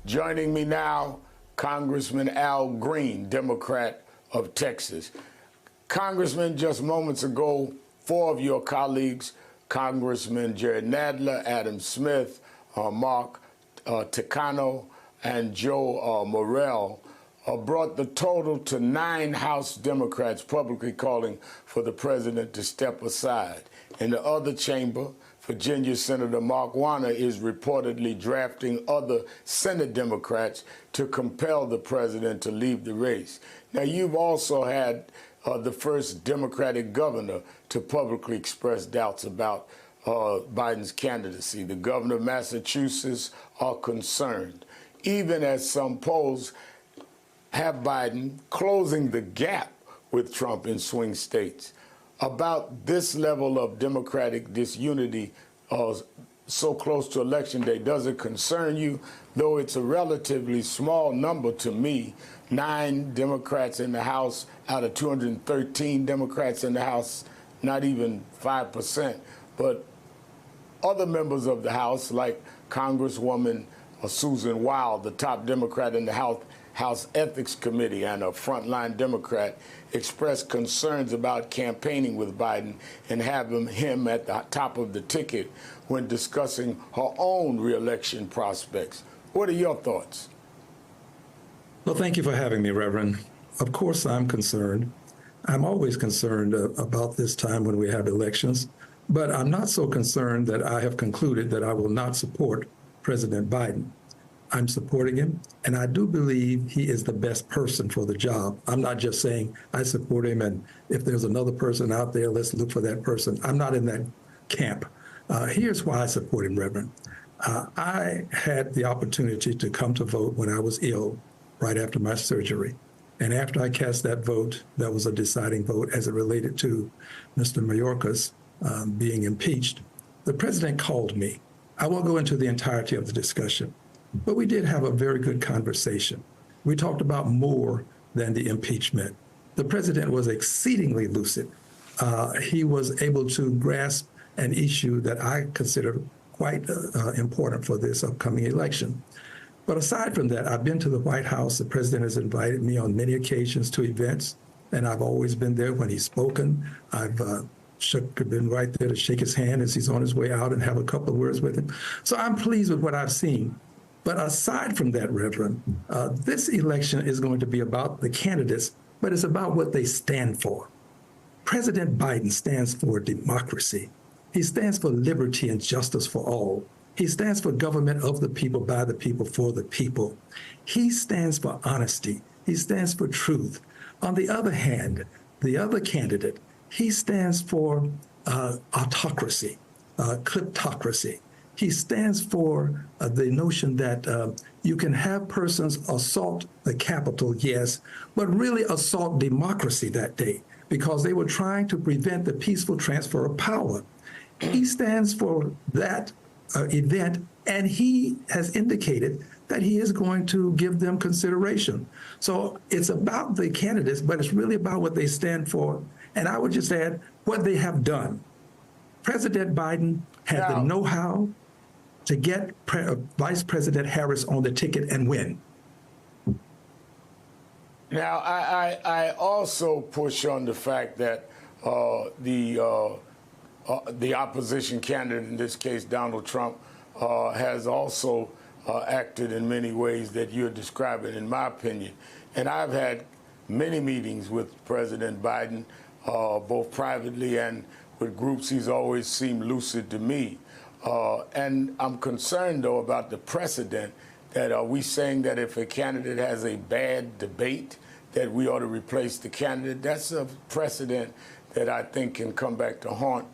Joining me now, Congressman Al Green, Democrat of Texas. Congressman, just moments ago, four of your colleagues, Congressman Jerry Nadler, Adam Smith, Mark Takano, and Joe Morrell, brought the total to 9 House Democrats publicly calling for the president to step aside. In the other chamber, Virginia Senator Mark Warner is reportedly drafting other Senate Democrats to compel the president to leave the race. Now, you've also had the first Democratic governor to publicly express doubts about Biden's candidacy. The governor of Massachusetts are concerned, even as some polls have Biden closing the gap with Trump in swing states. About this level of Democratic disunity so close to Election Day, does it concern you? Though it's a relatively small number to me, 9 Democrats in the House out of 213 Democrats in the House, not even 5%. But other members of the House, like Congresswoman Susan Wild, the top Democrat in the House Ethics Committee and a frontline Democrat, expressed concerns about campaigning with Biden and having him at the top of the ticket when discussing her own reelection prospects. What are your thoughts? Well, thank you for having me, Reverend. Of course, I'm concerned. I'm always concerned about this time when we have elections, but I'm not so concerned that I have concluded that I will not support President Biden. I'm supporting him, and I do believe he is the best person for the job. I'm not just saying I support him, and if there's another person out there, let's look for that person. I'm not in that camp. Here's why I support him, Reverend. I had the opportunity to come to vote when I was ill, right after my surgery. And after I cast that vote, that was a deciding vote as it related to Mr. Mayorkas being impeached. The president called me. I won't go into the entirety of the discussion, but we did have a very good conversation. We talked about more than the impeachment. The president was exceedingly lucid. He was able to grasp an issue that I consider quite important for this upcoming election. But aside from that, I've been to the White House. The president has invited me on many occasions to events, and I've always been there when he's spoken. I've been right there to shake his hand as he's on his way out and have a couple of words with him. So I'm pleased with what I've seen. But aside from that, Reverend, this election is going to be about the candidates, but it's about what they stand for. President Biden stands for democracy. He stands for liberty and justice for all. He stands for government of the people, by the people, for the people. He stands for honesty. He stands for truth. On the other hand, the other candidate, he stands for autocracy, kleptocracy. He stands for the notion that you can have persons assault the Capitol, yes, but really assault democracy that day because they were trying to prevent the peaceful transfer of power. He stands for that event, and he has indicated that he is going to give them consideration. So it's about the candidates, but it's really about what they stand for. And I would just add what they have done. President Biden had the know-how to get Vice President Harris on the ticket and win. Now, I also push on the fact that the opposition candidate, in this case Donald Trump, has also acted in many ways that you're describing, in my opinion. And I've had many meetings with President Biden, both privately and with groups. He's always seemed lucid to me. And I'm concerned, though, about the precedent that are we saying that if a candidate has a bad debate, that we ought to replace the candidate? That's a precedent that I think can come back to haunt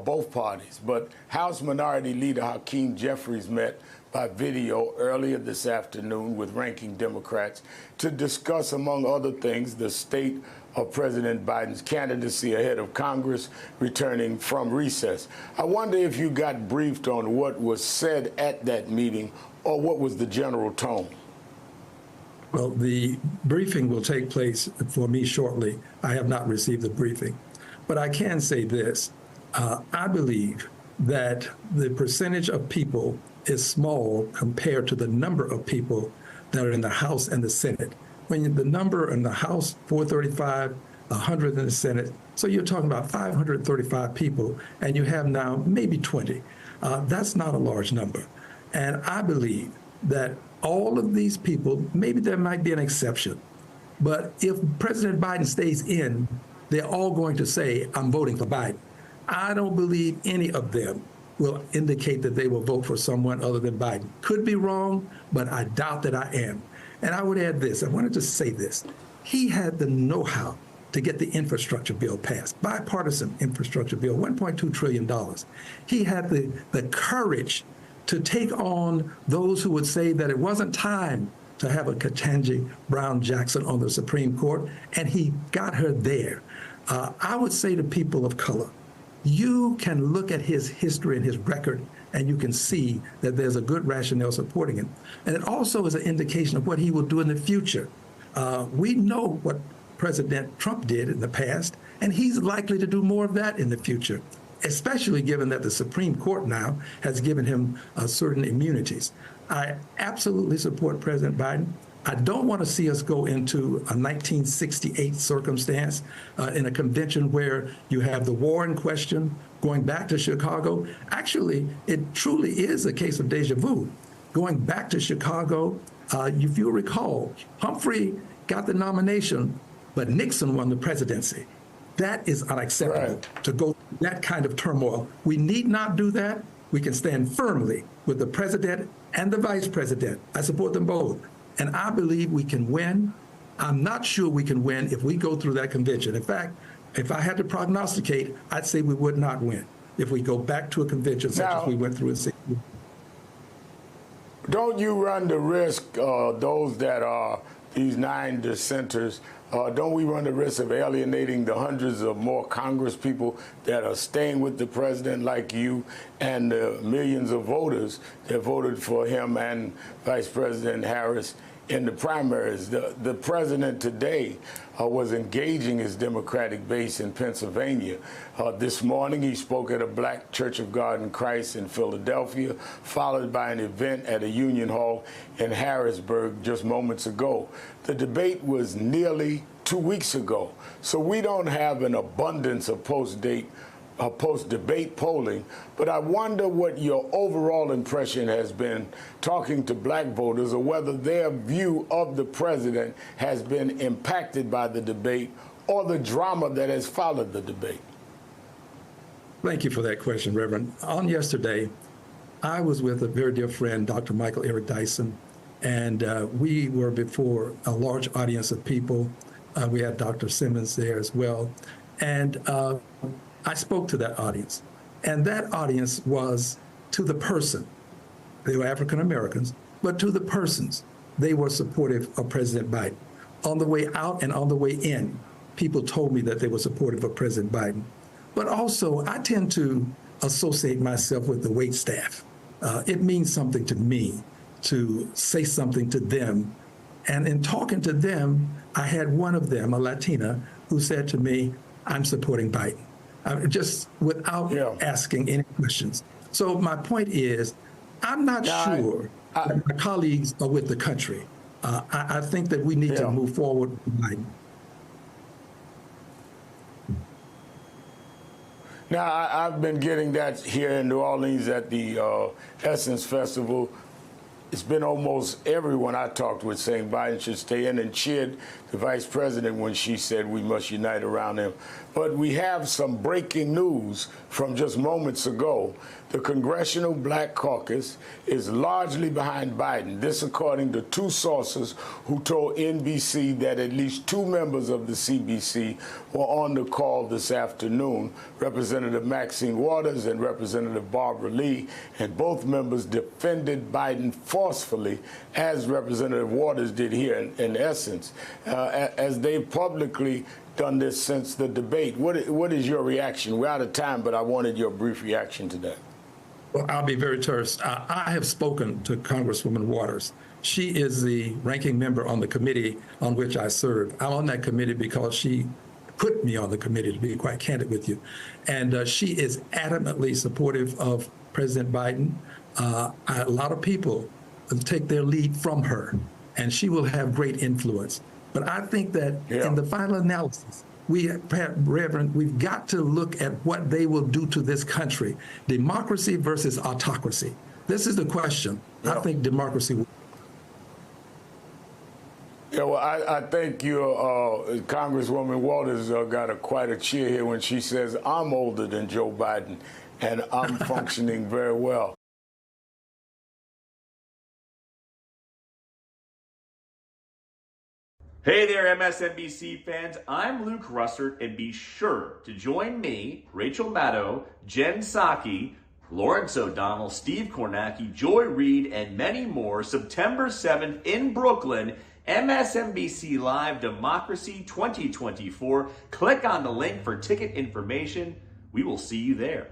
both parties. But House Minority Leader Hakeem Jeffries met by video earlier this afternoon with ranking Democrats to discuss, among other things, the state of President Biden's candidacy ahead of Congress returning from recess. I wonder if you got briefed on what was said at that meeting, or what was the general tone? Well, the briefing will take place for me shortly. I have not received the briefing. But I can say this. I believe that the percentage of people is small compared to the number of people that are in the House and the Senate. When the number in the House, 435, 100 in the Senate, so you're talking about 535 people, and you have now maybe 20. That's not a large number. And I believe that all of these people, maybe there might be an exception, but if President Biden stays in, they're all going to say, I'm voting for Biden. I don't believe any of them will indicate that they will vote for someone other than Biden. Could be wrong, but I doubt that I am. And I would add this, I wanted to say this. He had the know-how to get the infrastructure bill passed, bipartisan infrastructure bill, $1.2 trillion. He had the courage to take on those who would say that it wasn't time to have a Ketanji Brown Jackson on the Supreme Court, and he got her there. I would say to people of color, you can look at his history and his record, and you can see that there's a good rationale supporting him. And it also is an indication of what he will do in the future. We know what President Trump did in the past, and he's likely to do more of that in the future, especially given that the Supreme Court now has given him certain immunities. I absolutely support President Biden. I don't want to see us go into a 1968 circumstance in a convention where you have the war in question going back to Chicago. Actually, it truly is a case of deja vu. Going back to Chicago, if you recall, Humphrey got the nomination, but Nixon won the presidency. That is unacceptable, to go through that kind of turmoil. We need not do that. We can stand firmly with the president and the vice president. I support them both. And I believe we can win. I'm not sure we can win if we go through that convention. In fact, if I had to prognosticate, I'd say we would not win if we go back to a convention such as we went through in 60. Don't you run the risk, those that are these 9 dissenters, don't we run the risk of alienating the hundreds of more Congress people that are staying with the president like you and the millions of voters that voted for him and Vice President Harris in the primaries? The president today was engaging his Democratic base in Pennsylvania. This morning he spoke at a Black Church of God in Christ in Philadelphia, followed by an event at a Union Hall in Harrisburg just moments ago. The debate was nearly 2 weeks ago, so we don't have an abundance of post-debate polling, but I wonder what your overall impression has been talking to black voters, or whether their view of the president has been impacted by the debate or the drama that has followed the debate. Thank you for that question, Reverend. On yesterday, I was with a very dear friend, Dr. Michael Eric Dyson, and we were before a large audience of people. We had Dr. Simmons there as well. And I spoke to that audience, and that audience was to the person. They were African Americans, but to the persons, they were supportive of President Biden. On the way out and on the way in, people told me that they were supportive of President Biden. But also, I tend to associate myself with the wait staff. It means something to me to say something to them. And in talking to them, I had one of them, a Latina, who said to me, I'm supporting Biden. Just without asking any questions. So my point is, I'm not sure that my colleagues are with the country. I think that we need to move forward with Biden. Now, I've been getting that here in New Orleans at the Essence Festival. It's been almost everyone I talked with saying Biden should stay in, and cheered the vice president when she said we must unite around him. But we have some breaking news from just moments ago. The Congressional Black Caucus is largely behind Biden. This according to 2 sources who told NBC that at least 2 members of the CBC were on the call this afternoon, Representative Maxine Waters and Representative Barbara Lee, and both members defended Biden forcefully, as Representative Waters did here in Essence, as they publicly done this since the debate. What is your reaction? We're out of time, but I wanted your brief reaction to that. Well, I'll be very terse. I have spoken to Congresswoman Waters. She is the ranking member on the committee on which I serve. I'm on that committee because she put me on the committee, to be quite candid with you. And she is adamantly supportive of President Biden. A lot of people take their lead from her, and she will have great influence. But I think that in the final analysis, Reverend, we've got to look at what they will do to this country. Democracy versus autocracy. This is the question. I think democracy will. Yeah, well, I think your Congresswoman Walters got quite a cheer here when she says, I'm older than Joe Biden, and I'm functioning very well. Hey there, MSNBC fans. I'm Luke Russert, and be sure to join me, Rachel Maddow, Jen Psaki, Lawrence O'Donnell, Steve Kornacki, Joy Reid, and many more September 7th in Brooklyn, MSNBC Live Democracy 2024. Click on the link for ticket information. We will see you there.